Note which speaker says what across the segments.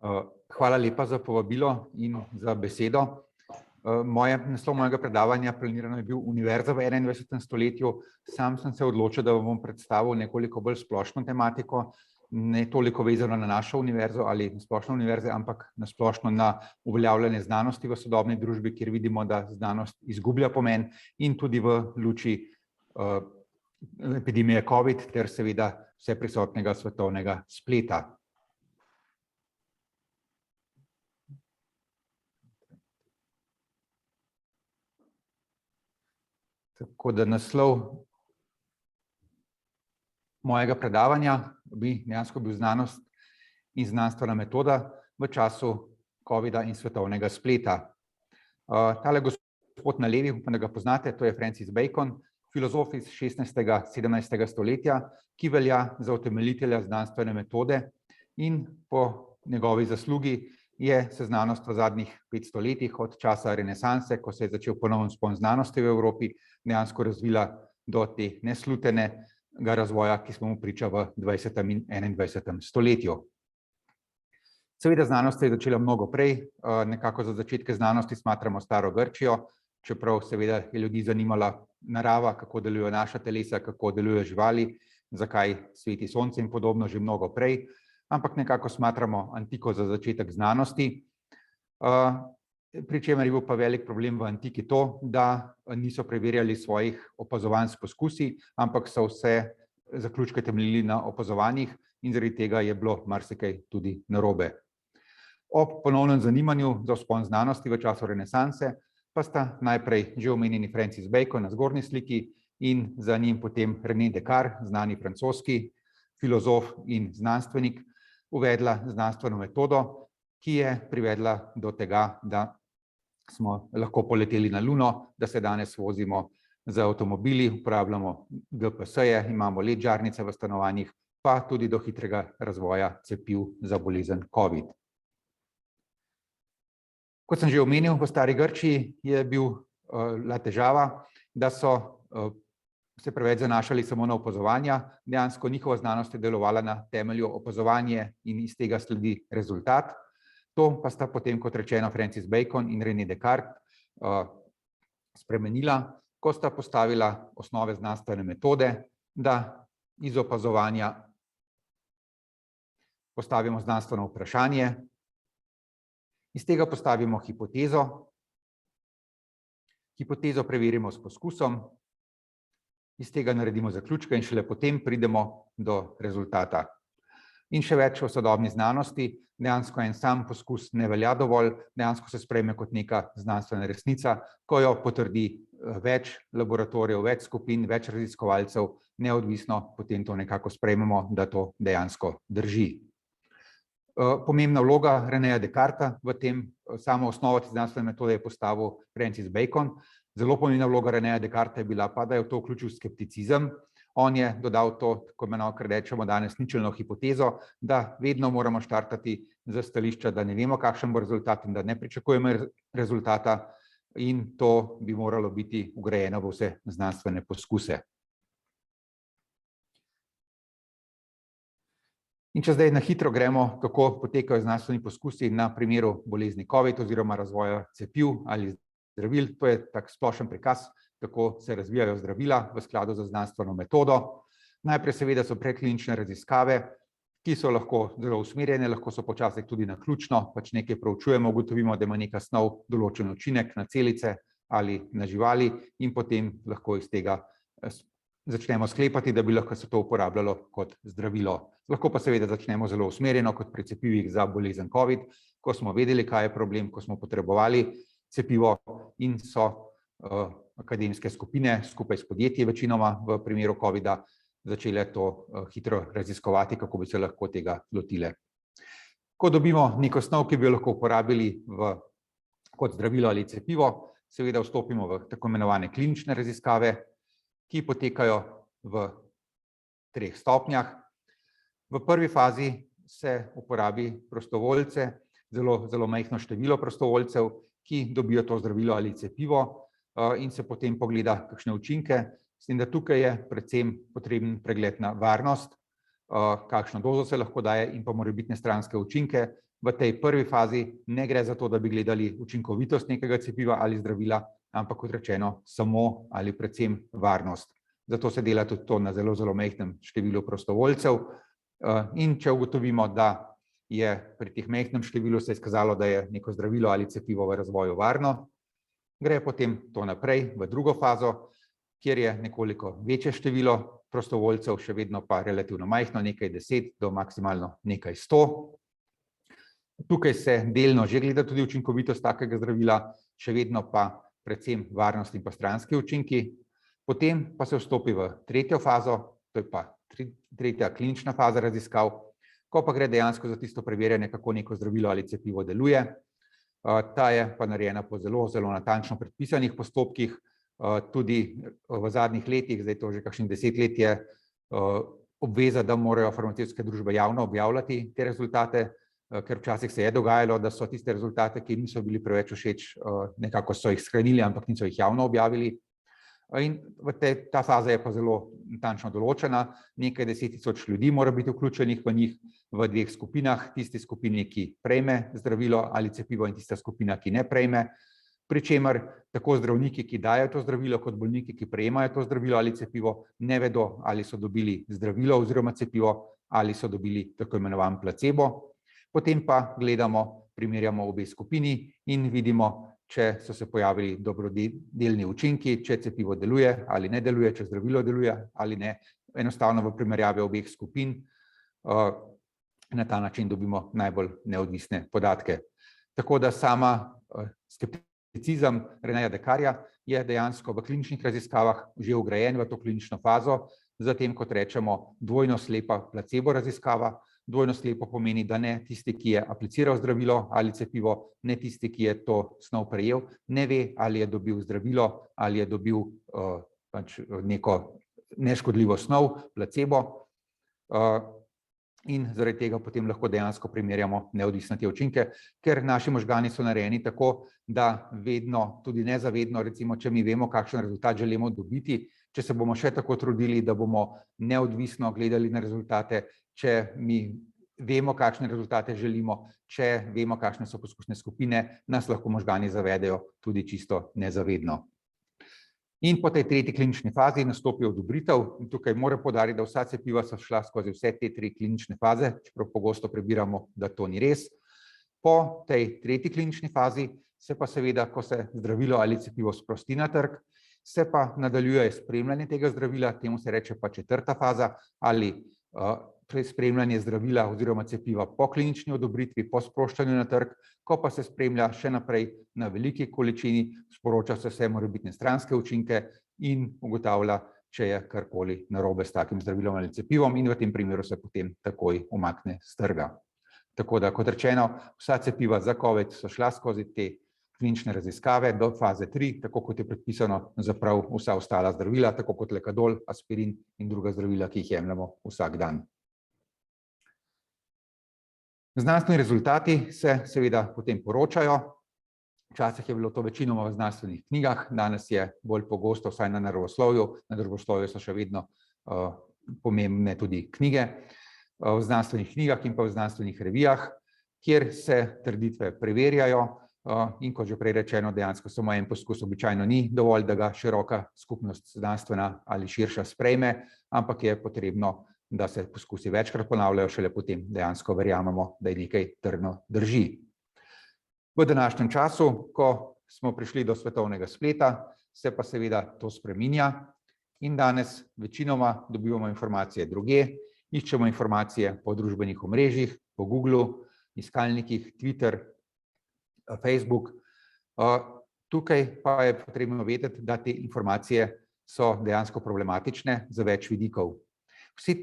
Speaker 1: Hvala lepa za povabilo in za besedo. Naslov mojega predavanja planirano je bil Univerza v 21. stoletju. Sam sem se odločil, da vam bom predstavil nekoliko bolj splošno tematiko, ne toliko vezano na našo univerzo ali splošno univerze, ampak na splošno na uveljavljanje znanosti v sodobni družbi, kjer vidimo, da znanost izgublja pomen in tudi v luči epidemije COVID ter seveda vseprisotnega svetovnega spleta. Tako da naslov mojega predavanja bi dejansko bil znanost in znanstvena metoda v času COVID-a in svetovnega spleta. Tale gospod na levi, upam, da ga poznate, to je Francis Bacon, filozof iz 16. 17. stoletja, ki velja za utemeljitelja znanstvene metode in po njegovi zaslugi se znanost v zadnjih 500 letih od časa renesanse, ko se je začel ponoven vzpon znanosti v Evropi, dejansko razvila do te neslutenega razvoja, ki smo mu priča v 20. in 21. stoletju. Seveda znanost se je začela mnogo prej, nekako za začetke znanosti smatramo staro Grčijo, čeprav seveda je ljudi zanimala narava, kako delujejo naša telesa, kako delujejo živali, zakaj sveti sonce in podobno že mnogo prej, ampak nekako smatramo antiko za začetek znanosti, pri čemer je bil pa velik problem v antiki to, da niso preverjali svojih opazovanj s poskusi, ampak so vse zaključke temeljili na opazovanjih in zaradi tega je bilo marsikaj tudi narobe. Ob ponovnem zanimanju za vzpon znanosti v času renesanse pa sta najprej že omenjeni Francis Bacon na zgornji sliki in za njim potem René Descartes, znani francoski filozof in znanstvenik, uvedla znanstveno metodo, ki je privedla do tega, da smo lahko poleteli na Luno, da se danes vozimo z avtomobili, uporabljamo GPS-je, imamo LED žarnice v stanovanjih, pa tudi do hitrega razvoja cepiv za bolezen COVID. Kot sem že omenil, v stari Grčiji je bila težava, da so se preveč zanašali samo na opazovanja, dejansko njihova znanost je delovala na temelju opazovanja in iz tega sledi rezultat. To pa sta potem, kot rečeno, Francis Bacon in René Descartes spremenila, ko sta postavila osnove znanstvene metode, da iz opazovanja postavimo znanstveno vprašanje, iz tega postavimo hipotezo, hipotezo preverimo s poskusom, iz tega naredimo zaključke in šele potem pridemo do rezultata. In še več v sodobni znanosti, dejansko en sam poskus ne velja dovolj, dejansko se sprejme kot neka znanstvena resnica, ko jo potrdi več laboratorijev, več skupin, več raziskovalcev, neodvisno, potem to nekako sprejmemo, da to dejansko drži. Pomembna vloga Renéja Descartesa v tem, samo osnovo te znanstvene metode je postavil Francis Bacon. Zelo pomembna vloga Renéja Descartesa je bila pa, da je v to vključil skepticizem. On je dodal to, tako imenovano, kar rečemo danes, ničelno hipotezo, da vedno moramo štartati z stališča, da ne vemo, kakšen bo rezultat in da ne pričakujemo rezultata, in to bi moralo biti vgrajeno v vse znanstvene poskuse. In če zdaj na hitro gremo, kako potekajo znanstveni poskusi na primeru bolezni COVID oziroma razvoja cepiv ali zdravil, to je tak splošen prikaz, kako se razvijajo zdravila v skladu z znanstveno metodo. Najprej seveda so predklinične raziskave, ki so lahko zelo usmerjene, lahko so počasih tudi naključno, pač nekaj proučujemo, ugotovimo, da ima neka snov določen učinek na celice ali na živali in potem lahko iz tega začnemo sklepati, da bi lahko se to uporabljalo kot zdravilo. Lahko pa seveda začnemo zelo usmerjeno kot pri cepivih za bolezen COVID, ko smo vedeli, kaj je problem, ko smo potrebovali cepivo in so akademske skupine skupaj s podjetji večinoma v primeru COVID-a začele to hitro raziskovati, kako bi se lahko tega lotile. Ko dobimo neko snov, ki bi jo lahko uporabili kot zdravilo ali cepivo, seveda vstopimo v tako imenovane klinične raziskave, ki potekajo v 3 stopnjah. V prvi fazi se uporabi prostovoljce, zelo majhno število prostovoljcev, ki dobijo to zdravilo ali cepivo in se potem pogleda, kakšne učinke. S tem, da tukaj je predvsem potreben pregled na varnost, kakšno dozo se lahko daje in pa morebitne stranske učinke. v tej prvi fazi ne gre za to, da bi gledali učinkovitost nekega cepiva ali zdravila, ampak kot rečeno samo ali predvsem varnost. Zato se dela tudi to na zelo, zelo majhnem številu prostovoljcev. In če ugotovimo, da je pri teh majhnem številu se izkazalo, da je neko zdravilo ali cepivo v razvoju varno, gre potem to naprej v drugo fazo, kjer je nekoliko večje število prostovoljcev, še vedno pa relativno majhno, nekaj 10 do maksimalno nekaj 100. Tukaj se delno že gleda tudi učinkovitost takega zdravila, še vedno pa predvsem varnost in pa stranski učinki. Potem pa se vstopi v tretjo fazo, to je pa tretja klinična faza raziskav, ko pa gre dejansko za tisto preverjanje, kako neko zdravilo ali cepivo deluje. Ta je pa narejena po zelo, zelo natančno predpisanih postopkih, tudi v zadnjih letih, zdaj to že kakšnih 10 let je obveza, da morajo farmacevtske družbe javno objavljati te rezultate, ker včasih se je dogajalo, da so tiste rezultate, ki niso bili preveč všeč, nekako so jih shranili, ampak niso jih javno objavili. In ta faza je pa zelo natančno določena, nekaj 10.000 ljudi mora biti vključenih v njih v dveh skupinah, tisti skupini, ki prejme zdravilo ali cepivo in tista skupina, ki ne prejme, pri čemer tako zdravniki, ki dajo to zdravilo, kot bolniki, ki prejemajo to zdravilo ali cepivo, ne vedo, ali so dobili zdravilo oziroma cepivo ali so dobili tako imenovan placebo. Potem pa gledamo, primerjamo obe skupini in vidimo, če so se pojavili dobrodelni učinki, če cepivo deluje ali ne deluje, če zdravilo deluje ali ne, enostavno v primerjavi obeh skupin. Na ta način dobimo najbolj neodvisne podatke. Tako da sama skepticizem Renéja Descartesa je dejansko v kliničnih raziskavah že vgrajen v to klinično fazo, zatem, kot rečemo, dvojno slepa placebo raziskava. Dvojno slepo pomeni, da ne tisti, ki je apliciral zdravilo ali cepivo, ne tisti, ki je to snov prejel, ne ve, ali je dobil zdravilo ali je dobil neko neškodljivo snov, placebo. In zaradi tega potem lahko dejansko primerjamo neodvisne te učinke, ker naši možgani so narejeni tako, da vedno, tudi nezavedno, recimo, če mi vemo, kakšen rezultat želimo dobiti, če se bomo še tako trudili, da bomo neodvisno gledali na rezultate, če mi vemo, kakšne rezultate želimo, če vemo, kakšne so poskusne skupine, nas lahko možgani zavedejo tudi čisto nezavedno. In po tej tretji klinični fazi nastopi odobritev. In tukaj moram poudariti, da vsa cepiva so šla skozi vse te 3 klinične faze, čeprav pogosto prebiramo, da to ni res. Po tej tretji klinični fazi se pa seveda, ko se zdravilo ali cepivo sprosti na trg, se pa nadaljuje spremljanje tega zdravila, temu se reče pa četrta faza, ali spremljanje zdravila oziroma cepiva po klinični odobritvi, po sproščanju na trg, ko pa se spremlja še naprej na veliki količini, sporoča se vse morebitne stranske učinke in ugotavlja, če je karkoli narobe s takim zdravilom ali cepivom, in v tem primeru se potem takoj umakne s trga. Tako da, kot rečeno, vsa cepiva za COVID so šla skozi te klinične raziskave do faze 3, tako kot je predpisano za prav vsa ostala zdravila, tako kot lekadol, aspirin in druga zdravila, ki jih jemljemo vsak dan. Znanstveni rezultati se seveda potem poročajo. Včasih je bilo to večinoma v znanstvenih knjigah, danes je bolj pogosto, vsaj na naravoslovju. Na naravoslovju so še vedno pomembne tudi knjige, v znanstvenih knjigah in pa v znanstvenih revijah, kjer se trditve preverjajo. In kot že prej rečeno, dejansko samo en poskus običajno ni dovolj, da ga široka skupnost znanstvena ali širša sprejme, ampak je potrebno, da se poskusi večkrat ponavljajo, šele potem dejansko verjamemo, da je nekaj trdno drži. V današnjem času, ko smo prišli do svetovnega spleta, se pa seveda to spreminja in danes večinoma dobivamo informacije drugje, iščemo informacije po družbenih omrežjih, po Googlu, iskalnikih, Twitter, Facebook. Tukaj pa je potrebno vedeti, da te informacije so dejansko problematične za več vidikov. Vsa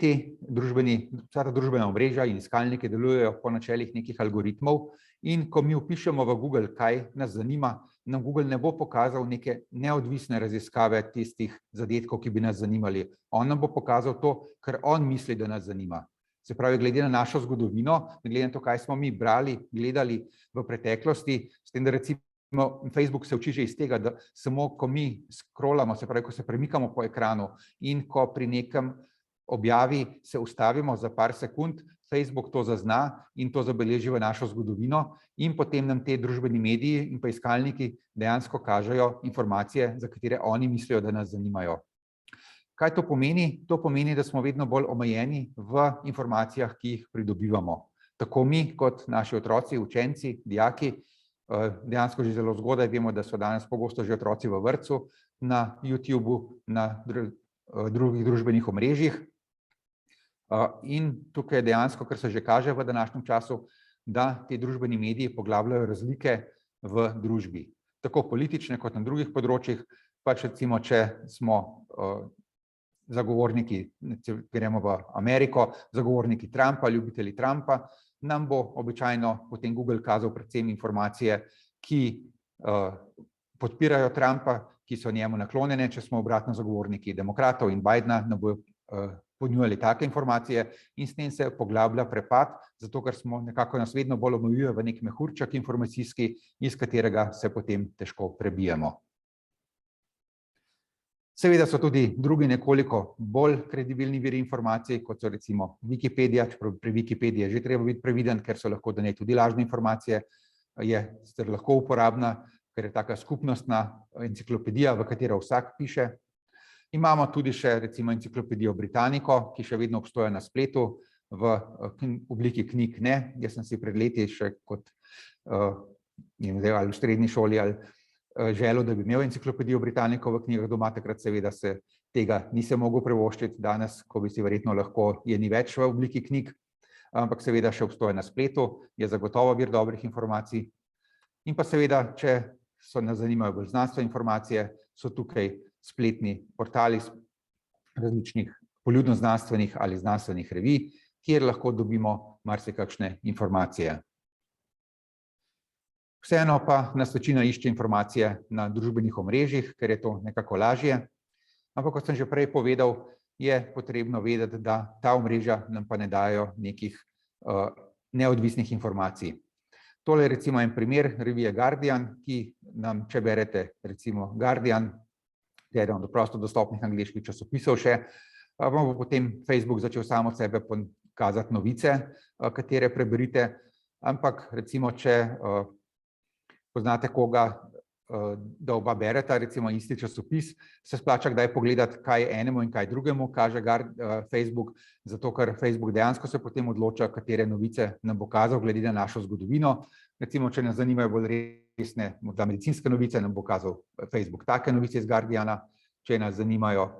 Speaker 1: ta družbena omrežja in iskalniki delujejo po načelih nekih algoritmov in ko mi vpišemo v Google, kaj nas zanima, nam Google ne bo pokazal neke neodvisne raziskave tistih zadetkov, ki bi nas zanimali. On nam bo pokazal to, kar on misli, da nas zanima. Se pravi, glede na našo zgodovino, glede na to, kaj smo mi brali, gledali v preteklosti, s tem, da recimo Facebook se uči že iz tega, da samo ko mi scrollamo, se pravi, ko se premikamo po ekranu in ko pri nekem objavi se ustavimo za par sekund, Facebook to zazna in to zabeleži v našo zgodovino in potem nam te družbeni mediji in pa iskalniki dejansko kažejo informacije, za katere oni mislijo, da nas zanimajo. Kaj to pomeni? To pomeni, da smo vedno bolj omejeni v informacijah, ki jih pridobivamo. Tako mi, kot naši otroci, učenci, dijaki, dejansko že zelo zgodaj vemo, da so danes pogosto že otroci v vrtcu, na YouTubeu, na drugih družbenih omrežjih. In tukaj je dejansko, kar se že kaže v današnjem času, da te družbeni mediji poglabljajo razlike v družbi. Tako politične kot na drugih področjih, pač recimo, če smo zagovorniki, gremo v Ameriko, zagovorniki Trumpa, ljubitelji Trumpa, nam bo običajno potem Google kazal predvsem informacije, ki podpirajo Trumpa, ki so njemu naklonjene, če smo obratno zagovorniki demokratov in Bidena, nam bojo ponujali take informacije in s tem se poglablja prepad, zato ker smo nekako nas vedno bolj omejuje v nek mehurček informacijski, iz katerega se potem težko prebijemo. Seveda so tudi drugi nekoliko bolj kredibilni viri informacij, kot so recimo Wikipedija, čeprav pri Wikipediji je že treba biti previden, ker so lahko do njej tudi lažne informacije, je sicer lahko uporabna, ker je taka skupnostna enciklopedija, v katero vsak piše. Imamo tudi še recimo enciklopedijo Britannico, ki še vedno obstoja na spletu, v obliki knjig ne. Jaz sem si pred leti še kot ali v srednji šoli ali želel, da bi imel enciklopedijo Britannico v knjigah doma, takrat seveda se tega nisem mogel privoščiti, danes, ko bi si verjetno lahko, je ni več v obliki knjig, ampak seveda še obstoja na spletu, je zagotovo vir dobrih informacij. In pa seveda, če nas zanimajo bolj znanstvene informacije, so tukaj spletni portali različnih poljudno-znanstvenih ali znanstvenih revij, kjer lahko dobimo marsikakšne informacije. Vseeno pa nas večina išče informacije na družbenih omrežjih, ker je to nekako lažje. Ampak, kot sem že prej povedal, je potrebno vedeti, da ta omrežja nam pa ne dajo nekih neodvisnih informacij. Tole je recimo en primer revije Guardian, ki nam, če berete recimo Guardian, eden od prosto dostopnih angleških časopisov še, vam bo potem Facebook začel sam od sebe pokazati novice, katere preberite, ampak recimo, če poznate koga, da oba bereta, recimo isti časopis, se splača kdaj pogledati, kaj enemu in kaj drugemu kaže Facebook, zato ker Facebook dejansko se potem odloča, katere novice nam bo kazal glede na našo zgodovino. Recimo, če nas zanimajo bolj resne, morda medicinske novice, nam bo kazal Facebook take novice iz Guardiana, če nas zanimajo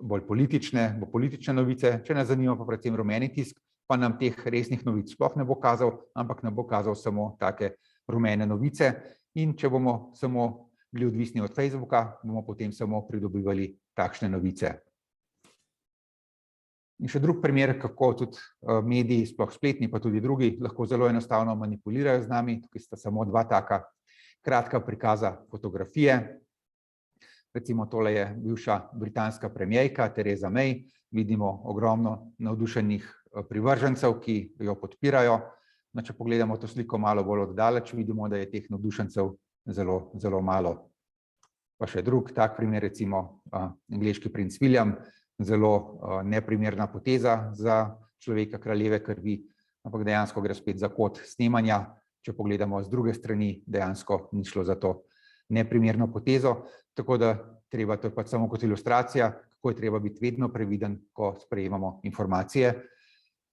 Speaker 1: bolj politične, bo politične novice, če nas zanima pa predvsem rumeni tisk, pa nam teh resnih novic sploh ne bo kazal, ampak nam bo kazal samo take rumene novice in če bomo samo bili odvisni od Facebooka, bomo potem samo pridobivali takšne novice. In še drug primer, kako tudi mediji, sploh spletni, pa tudi drugi, lahko zelo enostavno manipulirajo z nami. Tukaj sta samo dva taka kratka prikaza fotografije. Recimo tole je bivša britanska premierka Theresa May. Vidimo ogromno navdušenih privržencev, ki jo podpirajo. Če pogledamo to sliko malo bolj oddaleč, vidimo, da je teh navdušencev zelo, zelo malo. Pa še drug tak primer, recimo angleški princ William, zelo neprimerna poteza za človeka kraljeve krvi, ampak dejansko gre spet za kod snemanja. Če pogledamo z druge strani, dejansko ni šlo za to neprimerno potezo, tako da treba, to je pač samo kot ilustracija, kako je treba biti vedno previden, ko sprejemamo informacije.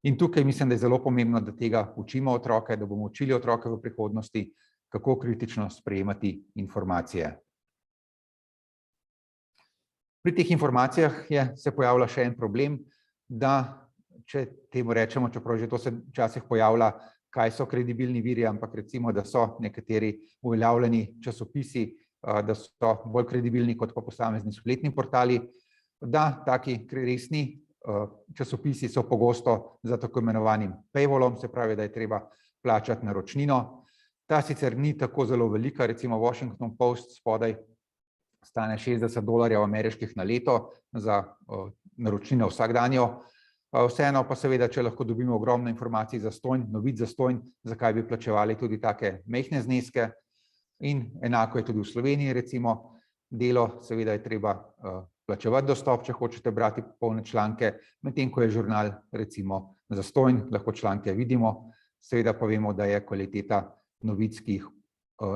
Speaker 1: In tukaj mislim, da je zelo pomembno, da tega učimo otroke, da bomo učili otroke v prihodnosti, kako kritično sprejemati informacije. Pri teh informacijah se pojavlja še en problem, da če temu rečemo, čeprav že to se včasih pojavlja, kaj so kredibilni viri, ampak recimo, da so nekateri uveljavljeni časopisi, da so bolj kredibilni kot pa posamezni spletni portali, da taki resni časopisi so pogosto za tako imenovanim paywallom, se pravi, da je treba plačati naročnino. Ta sicer ni tako zelo velika, recimo Washington Post spodaj stane $60 ameriških na leto za naročnino vsakdanjo. Vseeno pa seveda, če lahko dobimo ogromno informacij zastonj, novic zastonj, zakaj bi plačevali tudi take majhne zneske. In enako je tudi v Sloveniji, recimo, Delo seveda je treba plačevati dostop, če hočete brati polne članke, medtem ko je žurnal recimo zastonj, lahko članke vidimo, seveda pa vemo, da je kvaliteta novic, ki jih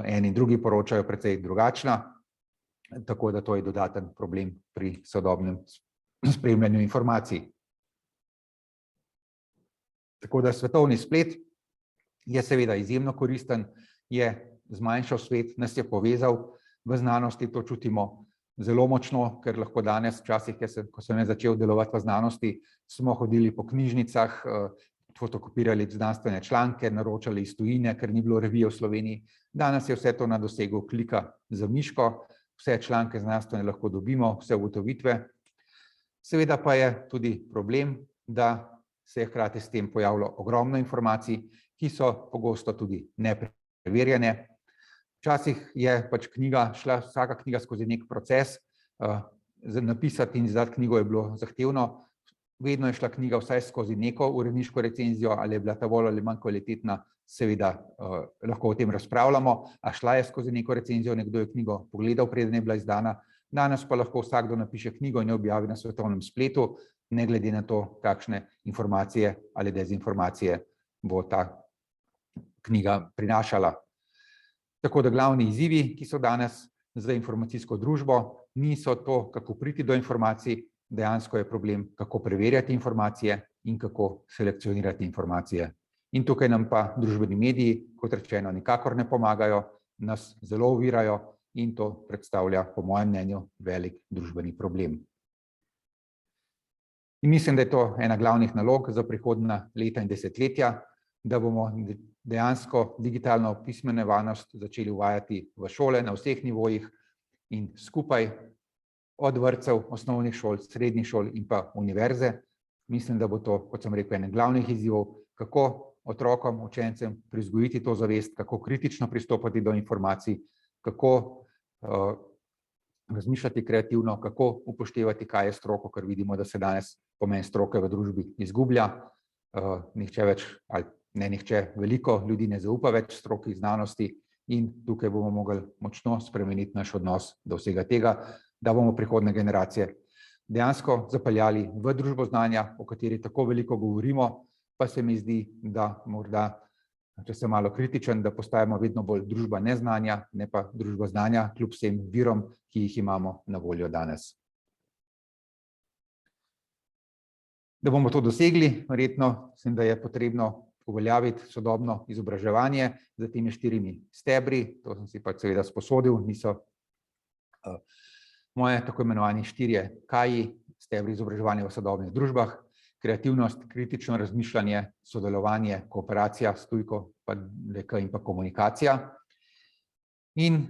Speaker 1: eni in drugi poročajo, precej drugačna, tako da to je dodaten problem pri sodobnem spremljanju informacij. Tako da svetovni splet je seveda izjemno koristen, je zmanjšal svet, nas je povezal, v znanosti to čutimo zelo močno, ker lahko danes, včasih, ko sem začel delovati v znanosti, smo hodili po knjižnicah, fotokopirali znanstvene članke, naročali iz tujine, ker ni bilo revije v Sloveniji. Danes je vse to na dosegu klika za miško, vse članke znanstvene lahko dobimo, vse ugotovitve. Seveda pa je tudi problem, da se je hkrati s tem pojavilo ogromno informacij, ki so pogosto tudi nepreverjene. Včasih je pač vsaka knjiga skozi nek proces, napisati in izdati knjigo je bilo zahtevno, vedno je šla knjiga vsaj skozi neko uredniško recenzijo, ali je bila ta bolj ali manj kvalitetna, seveda lahko o tem razpravljamo, a šla je skozi neko recenzijo, nekdo je knjigo pogledal, preden je bila izdana, danes pa lahko vsakdo napiše knjigo in jo objavi na svetovnem spletu, ne glede na to, kakšne informacije ali dezinformacije bo ta knjiga prinašala. Tako da glavni izzivi, ki so danes za informacijsko družbo, niso to, kako priti do informacij, dejansko je problem, kako preverjati informacije in kako selekcionirati informacije. In tukaj nam pa družbeni mediji, kot rečeno, nikakor ne pomagajo, nas zelo ovirajo in to predstavlja, po mojem mnenju, velik družbeni problem. In mislim, da je to ena glavnih nalog za prihodnja leta in desetletja, da bomo dejansko digitalno pismenevanost začeli uvajati v šole na vseh nivojih in skupaj od vrtcev, osnovnih šol, srednjih šol in pa univerze. Mislim, da bo to, kot sem rekel, eden glavnih izzivov, kako otrokom, učencem privzgojiti to zavest, kako kritično pristopati do informacij, kako razmišljati kreativno, kako upoštevati, kaj je stroko, ker vidimo, da se danes pomen stroke v družbi izgublja. Nihče več, ali ne nihče, veliko ljudi ne zaupa več stroki znanosti in tukaj bomo mogli močno spremeniti naš odnos do vsega tega, da bomo prihodnje generacije dejansko zapeljali v družbo znanja, o kateri tako veliko govorimo, pa se mi zdi, da morda, če sem malo kritičen, da postajamo vedno bolj družba neznanja, ne pa družba znanja, kljub vsem virom, ki jih imamo na voljo danes. Da bomo to dosegli, verjetno mislim, da je potrebno uveljaviti sodobno izobraževanje z temi 4 stebri, to sem si pa seveda sposodil, niso moje tako imenovani 4 KAI, stebri izobraževanja v sodobnih družbah, kreativnost, kritično razmišljanje, sodelovanje, kooperacija s tujko, pa LK in pa komunikacija. In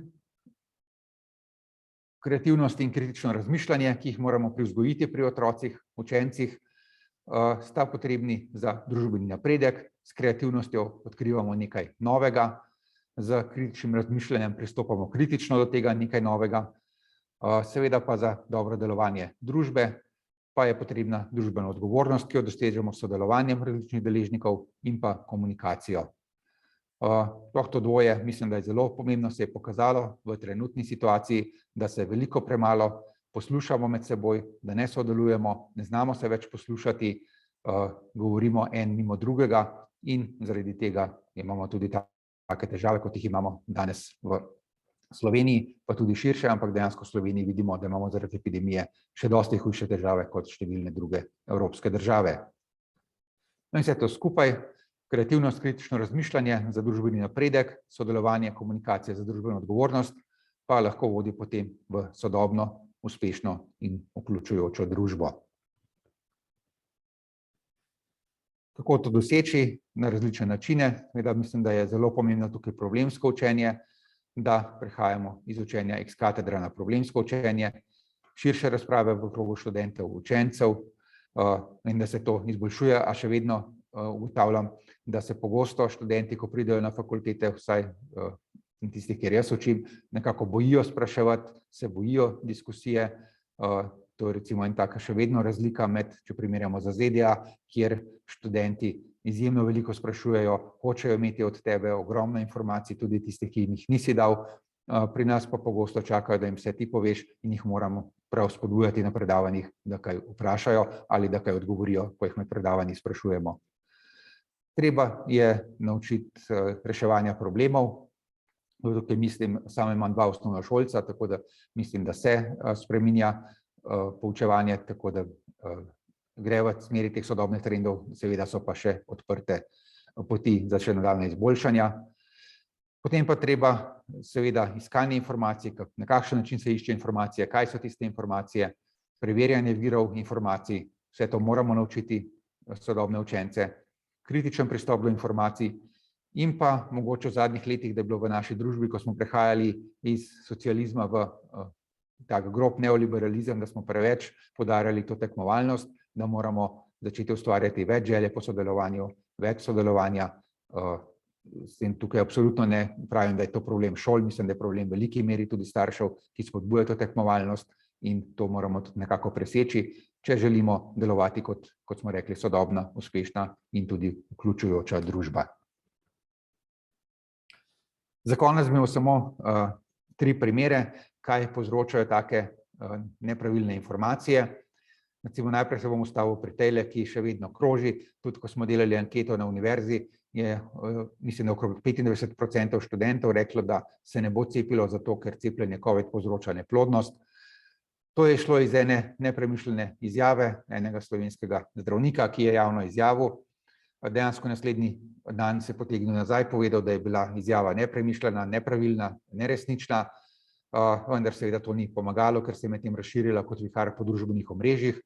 Speaker 1: kreativnost in kritično razmišljanje, ki jih moramo privzgojiti pri otrocih, učencih, sta potrebni za družbeni napredek, s kreativnostjo odkrivamo nekaj novega, z kritičnim razmišljanjem pristopamo kritično do tega nekaj novega, seveda pa za dobro delovanje družbe, pa je potrebna družbena odgovornost, ki jo dosežemo s sodelovanjem različnih deležnikov in pa komunikacijo. Sploh to dvoje, mislim, da je zelo pomembno, se je pokazalo v trenutni situaciji, da se veliko premalo poslušamo med seboj, da ne sodelujemo, ne znamo se več poslušati, govorimo en mimo drugega in zaradi tega imamo tudi take težave, kot jih imamo danes v Sloveniji, pa tudi širše, ampak dejansko v Sloveniji vidimo, da imamo zaradi epidemije še dosti hujše težave kot številne druge evropske države. No in vse to skupaj, kreativnost, kritično razmišljanje za družbeni napredek, sodelovanje, komunikacija za družbeno odgovornost, pa lahko vodi potem v sodobno, uspešno in vključujočo družbo. Kako to doseči na različne načine? Mislim, da je zelo pomembno tukaj problemsko učenje, da prehajamo iz učenja ex cathedra na problemsko učenje, širše razprave v krogu študentov, učencev in da se to izboljšuje, a še vedno ugotavljam, da se pogosto študenti, ko pridejo na fakultete, vsaj tistih, kjer jaz učim, nekako bojijo spraševati, se bojijo diskusije. To je recimo en taka še vedno razlika med, če primerjamo za ZDA, kjer študenti izjemno veliko sprašujejo, hočejo imeti od tebe ogromno informacij, tudi tistih, ki jih nisi dal. Pri nas pa pogosto čakajo, da jim vse ti poveš in jih moramo prav spodbujati na predavanjih, da kaj vprašajo ali da kaj odgovorijo, ko jih med predavanji sprašujemo. Treba je naučiti reševanja problemov. Tukaj mislim, samo imam 2 osnovnošolca, tako da mislim, da se spreminja poučevanje, tako da gre v smeri teh sodobnih trendov, seveda so pa še odprte poti za še nadaljnje izboljšanja. Potem pa treba seveda iskanje informacij, na kakšen način se išče informacije, kaj so tiste informacije, preverjanje virov informacij, vse to moramo naučiti sodobne učence, kritičen pristop do informacij in pa mogoče v zadnjih letih, da je bilo v naši družbi, ko smo prehajali iz socializma v tak grob neoliberalizem, da smo preveč poudarjali to tekmovalnost, da moramo začeti ustvarjati več želje po sodelovanju, več sodelovanja. In tukaj absolutno ne pravim, da je to problem šol, mislim, da je problem v veliki meri tudi staršev, ki spodbujajo to tekmovalnost in to moramo tudi nekako preseči, če želimo delovati kot smo rekli, sodobna, uspešna in tudi vključujoča družba. Za konec bi imel samo 3 primere, kaj povzročajo take nepravilne informacije. Recimo najprej se bom ustavil pri tejle, ki še vedno kroži, tudi ko smo delali anketo na univerzi, je mislim, da okrog 95% študentov reklo, da se ne bo cepilo zato, ker cepljenje COVID povzroča neplodnost. To je šlo iz ene nepremišljene izjave enega slovenskega zdravnika, ki je javno izjavil. Dejansko naslednji dan se potegnil nazaj, povedal, da je bila izjava nepremišljena, nepravilna, neresnična, vendar seveda to ni pomagalo, ker se je medtem razširila kot vihar po družbenih omrežjih.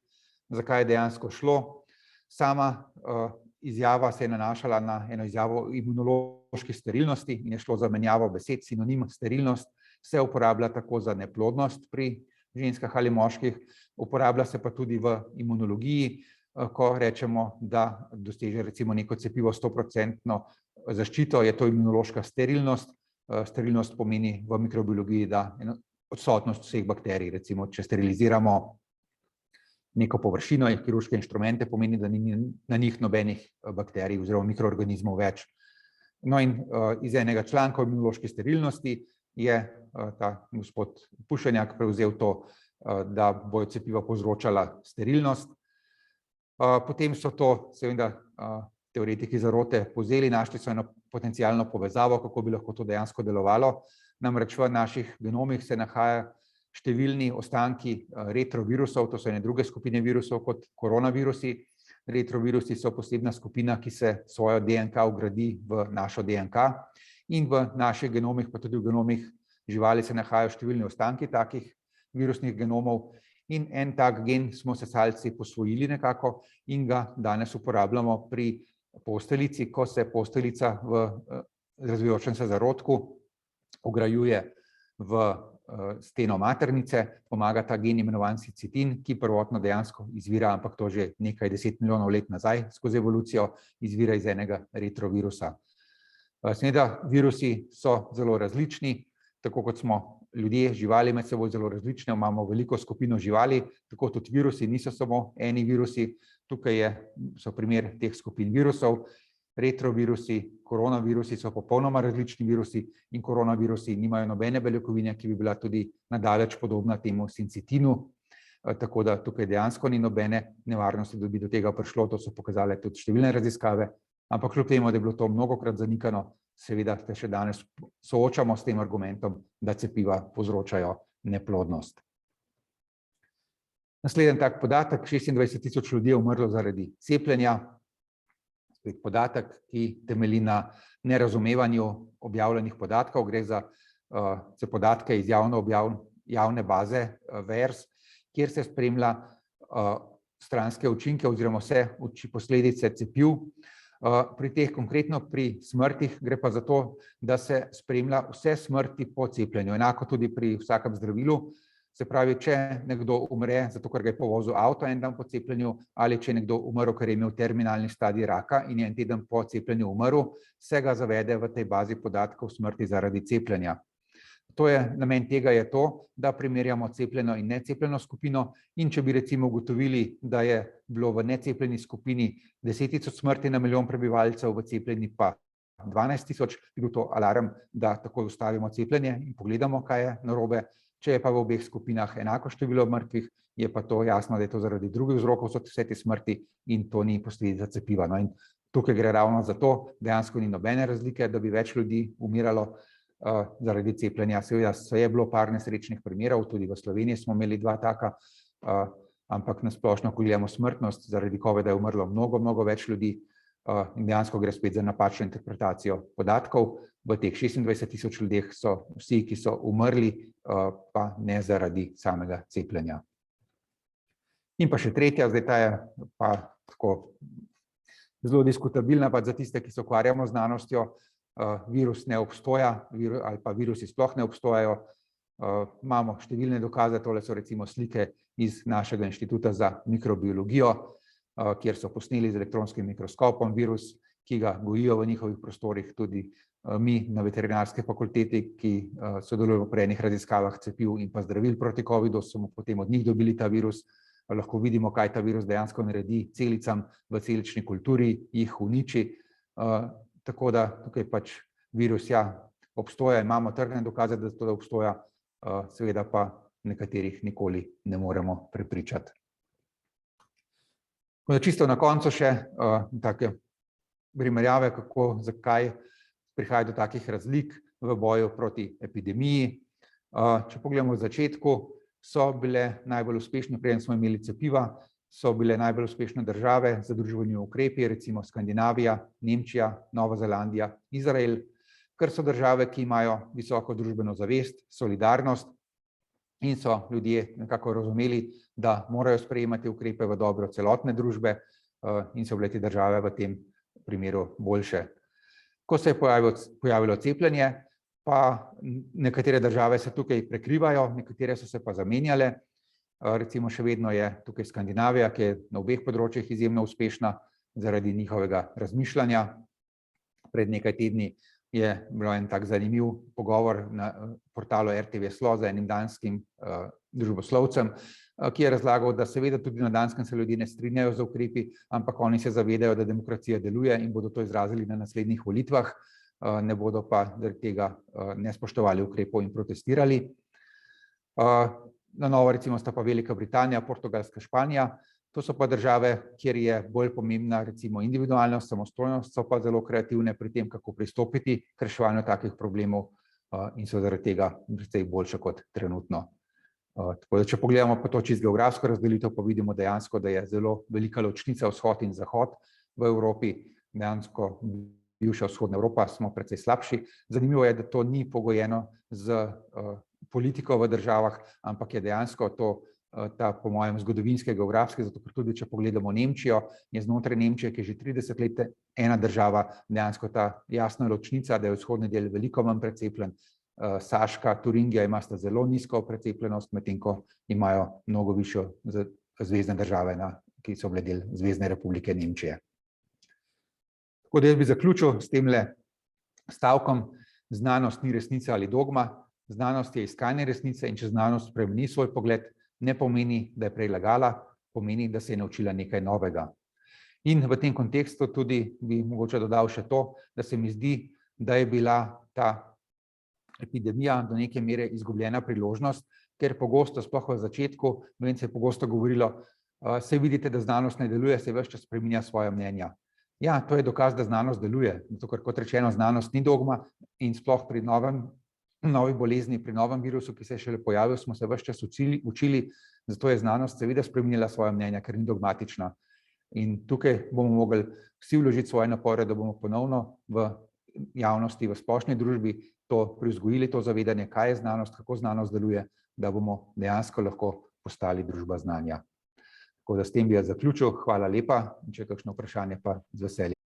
Speaker 1: Zakaj je dejansko šlo? Sama izjava se je nanašala na eno izjavo o imunološki sterilnosti in je šlo za menjavo besed, sinonim sterilnost se uporablja tako za neplodnost pri ženskah ali moških, uporablja se pa tudi v imunologiji, ko rečemo, da doseže recimo neko cepivo 100% zaščito, je to imunološka sterilnost. Sterilnost pomeni v mikrobiologiji, da odsotnost vseh bakterij, recimo, če steriliziramo neko površino, kirurške inštrumente, pomeni, da ni na njih nobenih bakterij oziroma mikroorganizmov več. No in iz enega članka o imunološki sterilnosti je ta gospod Pušenjak prevzel to, da bojo cepiva povzročala sterilnost. Potem so to seveda teoretiki zarote povzeli, našli so eno potencialno povezavo, kako bi lahko to dejansko delovalo. Namreč v naših genomih se nahaja številni ostanki retrovirusov, to so ene druge skupine virusov kot koronavirusi. Retrovirusi so posebna skupina, ki se svojo DNK vgradi v našo DNK in v naših genomih, pa tudi v genomih živali se nahajajo številni ostanki takih virusnih genomov. In en tak gen smo sesalci posvojili nekako in ga danes uporabljamo pri posteljici, ko se posteljica v razvijajočem se zarodku vgrajuje v steno maternice, pomaga ta gen imenovan sicitin, ki prvotno dejansko izvira, ampak to že nekaj 10 milijonov let nazaj skozi evolucijo, izvira iz enega retrovirusa. Seveda, virusi so zelo različni, tako kot smo ljudje, živali med seboj zelo različne, imamo veliko skupino živali, tako tudi virusi niso samo eni virusi, tukaj so primer teh skupin virusov, retrovirusi, koronavirusi so popolnoma različni virusi in koronavirusi nimajo nobene beljakovine, ki bi bila tudi nadaleč podobna temu sincitinu, tako da tukaj dejansko ni nobene nevarnosti, da bi do tega prišlo, to so pokazale tudi številne raziskave, ampak kljub temu, da je bilo to mnogokrat zanikano, seveda se še danes soočamo s tem argumentom, da cepiva povzročajo neplodnost. Naslednji tak podatek, 26.000 ljudi je umrlo zaradi cepljenja, spet podatek, ki temelji na nerazumevanju objavljenih podatkov, gre za podatke iz javne baze VERS, kjer se spremlja stranske učinke oziroma vse posledice cepiv. Pri teh konkretno pri smrtih gre pa za to, da se spremlja vse smrti po cepljenju, enako tudi pri vsakem zdravilu. Se pravi, če nekdo umre, zato ker ga je povozil avto en dan po cepljenju, ali če nekdo umrl, ker je imel terminalni stadij raka in je en teden po cepljenju umrl, se ga zavede v tej bazi podatkov smrti zaradi cepljenja. Namen tega je to, da primerjamo cepljeno in necepljeno skupino in če bi recimo ugotovili, da je bilo v necepljeni skupini 10.000 smrti na milijon prebivalcev, v cepljeni pa 12.000, je bil to alarm, da takoj ustavimo cepljenje in pogledamo, kaj je narobe. Če je pa v obeh skupinah enako število mrtvih, je pa to jasno, da je to zaradi drugih vzrokov so vse te smrti in to ni posledica cepiva. No, in tukaj gre ravno za to, dejansko ni nobene razlike, da bi več ljudi umiralo zaradi cepljenja. Seveda je bilo par nesrečnih primerov, tudi v Sloveniji smo imeli 2 taka, ampak na splošno, ko gledamo smrtnost, zaradi covida je umrlo mnogo več ljudi in dejansko gre spet za napačno interpretacijo podatkov. V teh 26.000 ljudeh so vsi, ki so umrli, pa ne zaradi samega cepljenja. In pa še tretja, zdaj ta je pa tako zelo diskutabilna, pa za tiste, ki se ukvarjamo z znanostjo, virus ne obstoja ali pa virusi sploh ne obstojajo. Imamo številne dokaze, tole so recimo slike iz našega inštituta za mikrobiologijo, kjer so posneli z elektronskim mikroskopom virus, ki ga gojijo v njihovih prostorih, tudi mi na veterinarski fakulteti, ki sodelujemo pri enih raziskavah cepiv in pa zdravil proti covidu, smo potem od njih dobili ta virus. Lahko vidimo, kaj ta virus dejansko naredi celicam v celični kulturi, jih uniči. Tako da tukaj pač virus obstoja, imamo trdne dokaze, da to obstoja, seveda pa nekaterih nikoli ne moremo prepričati. Čisto na koncu še take primerjave, zakaj prihaja do takih razlik v boju proti epidemiji. Če pogledamo v začetku, so bile najbolj uspešne, preden smo imeli cepiva, so bile najbolj uspešne države za družbeni ukrepi, recimo Skandinavija, Nemčija, Nova Zelandija, Izrael, ker so države, ki imajo visoko družbeno zavest, solidarnost in so ljudje nekako razumeli, da morajo sprejemati ukrepe v dobro celotne družbe in so bile te države v tem primeru boljše. Ko se je pojavilo cepljenje, pa nekatere države se tukaj prekrivajo, nekatere so se pa zamenjale. Recimo še vedno je tukaj Skandinavija, ki je na obeh področjih izjemno uspešna zaradi njihovega razmišljanja. Pred nekaj tedni je bil en tak zanimiv pogovor na portalu RTV Slo z enim danskim družboslovcem, ki je razlagal, da seveda tudi na Danskem se ljudje ne strinjajo z ukrepi, ampak oni se zavedajo, da demokracija deluje in bodo to izrazili na naslednjih volitvah, ne bodo pa zaradi tega ne spoštovali ukrepov in protestirali. Na novo recimo sta pa Velika Britanija, Portugalska, Španija. To so pa države, kjer je bolj pomembna recimo individualnost, samostojnost, so pa zelo kreativne pri tem, kako pristopiti k reševanju takih problemov in so zaradi tega precej boljše kot trenutno. Tako da, če pogledamo pa to čisto geografsko razdelitev, pa vidimo dejansko, da je zelo velika ločnica vzhod in zahod v Evropi. Dejansko bivša vzhodna Evropa smo precej slabši. Zanimivo je, da to ni pogojeno z politiko v državah, ampak je dejansko to ta, po mojem, zgodovinske, geografske, zato ker tudi, če pogledamo Nemčijo, je znotraj Nemčije, ki je že 30 let ena država, dejansko ta jasna ločnica, da je vzhodni del veliko manj precepljen. Saška, Turingija imata zelo nizko precepljenost, medtem ko imajo mnogo višjo zvezne države, ki so bile del Zvezne republike Nemčije. Tako da jaz bi zaključil s temle stavkom: znanost ni resnica ali dogma, znanost je iskanje resnice in če znanost spremeni svoj pogled, ne pomeni, da je prej lagala, pomeni, da se je naučila nekaj novega. In v tem kontekstu tudi bi mogoče dodal še to, da se mi zdi, da je bila ta epidemija do neke mere izgubljena priložnost, ker pogosto, sploh v začetku, se je pogosto govorilo, saj vidite, da znanost ne deluje, se ves čas spreminja svoja mnenja. Ja, to je dokaz, da znanost deluje, zato ker, kot rečeno, znanost ni dogma in sploh pri novi bolezni, pri novem virusu, ki se je šele pojavil, smo se ves čas učili, zato je znanost seveda spreminjala svoja mnenja, ker ni dogmatična. In tukaj bomo mogli vsi vložiti svoje napore, da bomo ponovno v javnosti, v splošni družbi to privzgojili, to zavedanje, kaj je znanost, kako znanost deluje, da bomo dejansko lahko postali družba znanja. Tako da s tem bi jaz zaključil. Hvala lepa. Če je kakšno vprašanje, pa z veseljem.